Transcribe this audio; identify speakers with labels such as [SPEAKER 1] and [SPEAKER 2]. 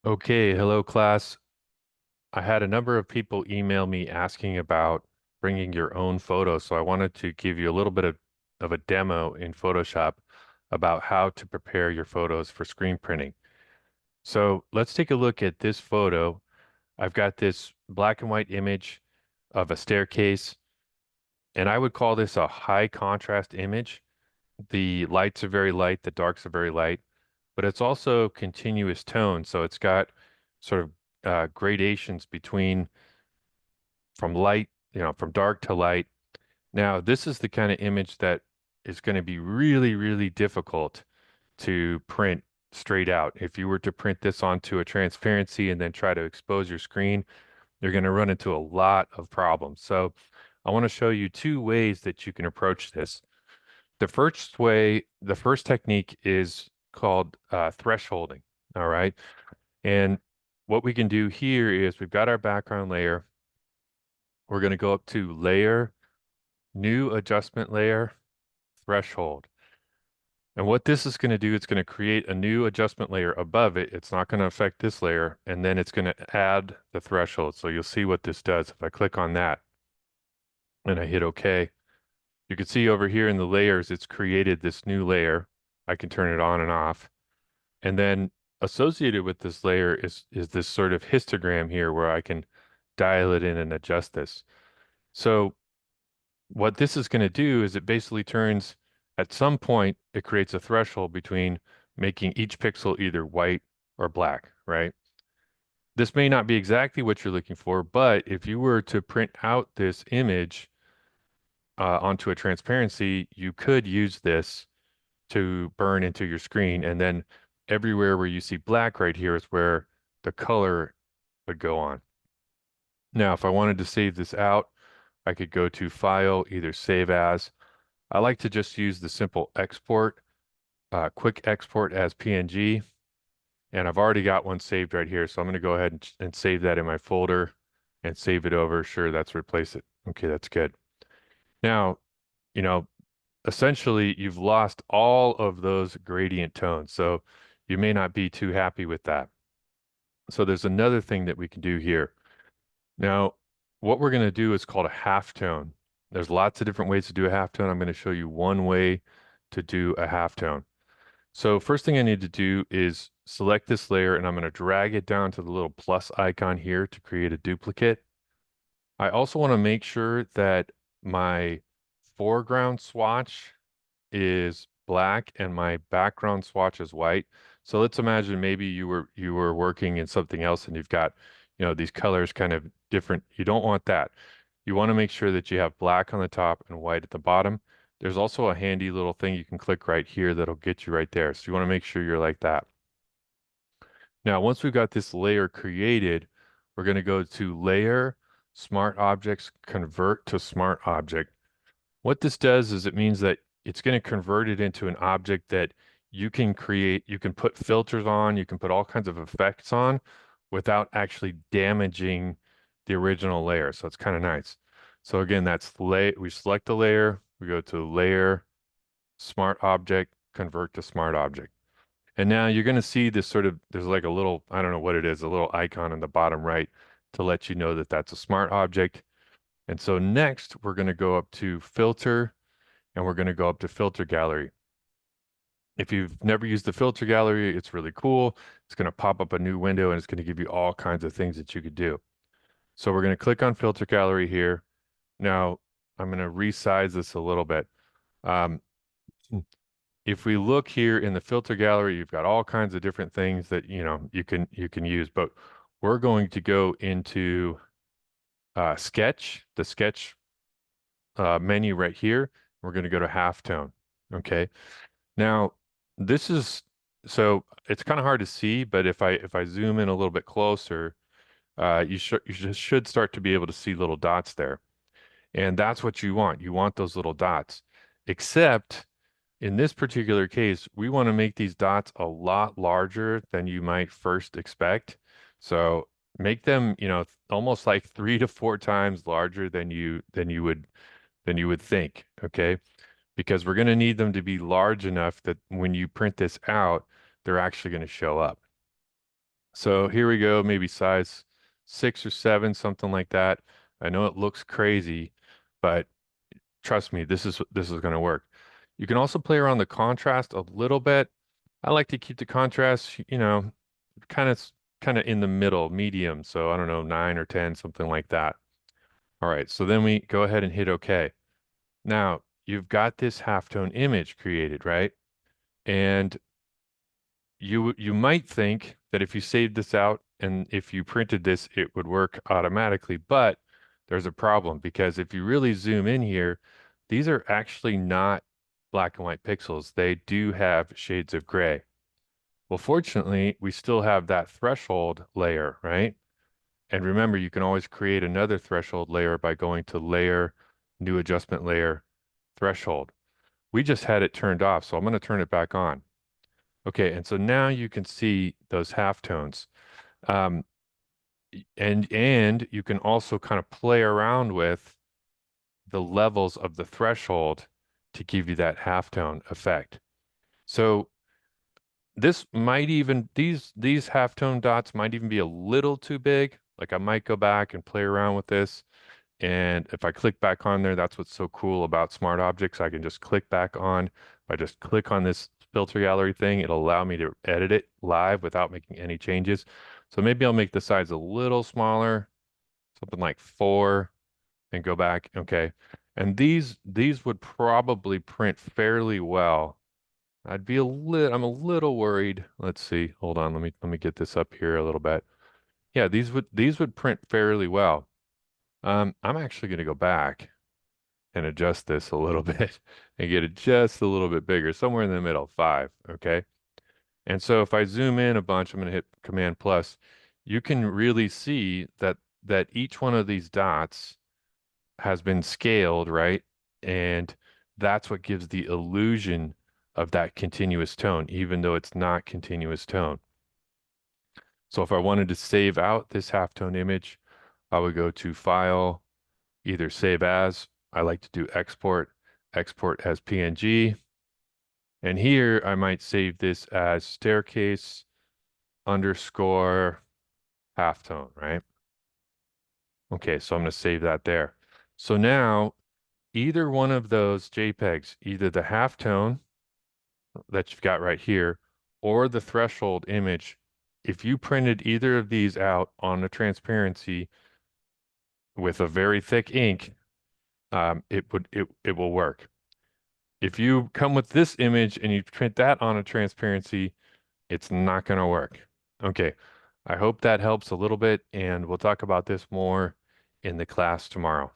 [SPEAKER 1] Okay, hello class. I had a number of people email me asking about bringing your own photos, so I wanted to give you a little bit of a demo in Photoshop about how to prepare your photos for screen printing. So let's take a look at this photo. I've got this black and white image of a staircase, and I would call this a high contrast image. The lights are very light, the darks are very light, but it's also continuous tone, so it's got sort of gradations between from light, from dark to light. Now, this is the kind of image that is going to be really, really difficult to print straight out. If you were to print this onto a transparency and then try to expose your screen, you're going to run into a lot of problems. So I want to show you two ways that you can approach this. The first technique is called thresholding. All right. And what we can do here is we've got our background layer. We're going to go up to layer, new adjustment layer, threshold. And what this is going to do, it's going to create a new adjustment layer above it. It's not going to affect this layer. And then it's going to add the threshold. So you'll see what this does. If I click on that and I hit OK, you can see over here in the layers, it's created this new layer. I can turn it on and off. And then associated with this layer is this sort of histogram here where I can dial it in and adjust this. So what this is going to do is it basically turns, at some point, it creates a threshold between making each pixel either white or black, right? This may not be exactly what you're looking for, but if you were to print out this image onto a transparency, you could use this to burn into your screen. And then everywhere where you see black right here is where the color would go on. Now, if I wanted to save this out, I could go to File, either Save As. I like to just use the simple export, quick export as PNG. And I've already got one saved right here. So I'm going to go ahead and save that in my folder and save it over. Sure, that's replace it. Okay, that's good. Now, you know, essentially you've lost all of those gradient tones. So you may not be too happy with that. So there's another thing that we can do here. Now, what we're going to do is called a halftone. There's lots of different ways to do a halftone. I'm going to show you one way to do a halftone. So first thing I need to do is select this layer and I'm going to drag it down to the little plus icon here to create a duplicate. I also want to make sure that my foreground swatch is black and my background swatch is white. So let's imagine maybe you were working in something else and you've got, these colors kind of different. You don't want that. You want to make sure that you have black on the top and white at the bottom. There's also a handy little thing you can click right here that'll get you right there. So you want to make sure you're like that. Now, once we've got this layer created, we're going to go to Layer, Smart Objects, Convert to Smart Object. What this does is it means that it's going to convert it into an object that you can create, you can put filters on, you can put all kinds of effects on without actually damaging the original layer. So it's kind of nice. So again, we select the layer, we go to Layer, Smart Object, Convert to Smart Object. And now you're going to see this there's like a little, I don't know what it is, a little icon in the bottom right to let you know that that's a smart object. And so next we're going to go up to Filter and we're going to go up to Filter Gallery. If you've never used the Filter Gallery, it's really cool. It's going to pop up a new window and it's going to give you all kinds of things that you could do. So we're going to click on Filter Gallery here. Now I'm going to resize this a little bit. Um, if we look here in the Filter Gallery, you've got all kinds of different things that you can use, but we're going to go into Sketch, the Sketch menu right here. We're going to go to Halftone. Okay. Now, this is so it's kind of hard to see, but if I zoom in a little bit closer, you should start to be able to see little dots there. And that's what you want. You want those little dots. Except in this particular case, we want to make these dots a lot larger than you might first expect. So make them, almost like 3 to 4 times larger than you would think. Okay, because we're going to need them to be large enough that when you print this out, they're actually going to show up. So here we go, maybe size 6 or 7, something like that. I know it looks crazy, but trust me, this is going to work. You can also play around the contrast a little bit. I like to keep the contrast, kind of kind of in the middle, medium. So I don't know, 9 or 10, something like that. All right, so then we go ahead and hit OK. Now you've got this halftone image created, right? And you might think that if you saved this out and if you printed this, it would work automatically, but there's a problem because if you really zoom in here, these are actually not black and white pixels. They do have shades of gray. Well, fortunately, we still have that threshold layer, right? And remember, you can always create another threshold layer by going to Layer, New Adjustment Layer, Threshold. We just had it turned off, so I'm going to turn it back on. Okay, and so now you can see those halftones. Um, and you can also kind of play around with the levels of the threshold to give you that halftone effect. So this might even these halftone dots might even be a little too big. Like I might go back and play around with this. And if I click back on there, that's what's so cool about smart objects. I can just click back on. If I just click on this filter gallery thing, it'll allow me to edit it live without making any changes. So maybe I'll make the size a little smaller, something like 4, and go back. Okay. And these would probably print fairly well. I'm a little worried. Let's see. Hold on. Let me get this up here a little bit. Yeah, these would print fairly well. I'm actually going to go back and adjust this a little bit and get it just a little bit bigger, somewhere in the middle, 5, okay? And so if I zoom in a bunch, I'm going to hit Command plus. You can really see that each one of these dots has been scaled, right? And that's what gives the illusion of that continuous tone, even though it's not continuous tone. So if I wanted to save out this halftone image, I would go to File, either Save As. I like to do export as PNG. And here I might save this as staircase underscore halftone, right? Okay, so I'm going to save that there. So now either one of those JPEGs, either the halftone that you've got right here or the threshold image, if you printed either of these out on a transparency with a very thick ink, it will work. If you come with this image and you print that on a transparency, it's not going to work. Okay, I hope that helps a little bit, and we'll talk about this more in the class tomorrow.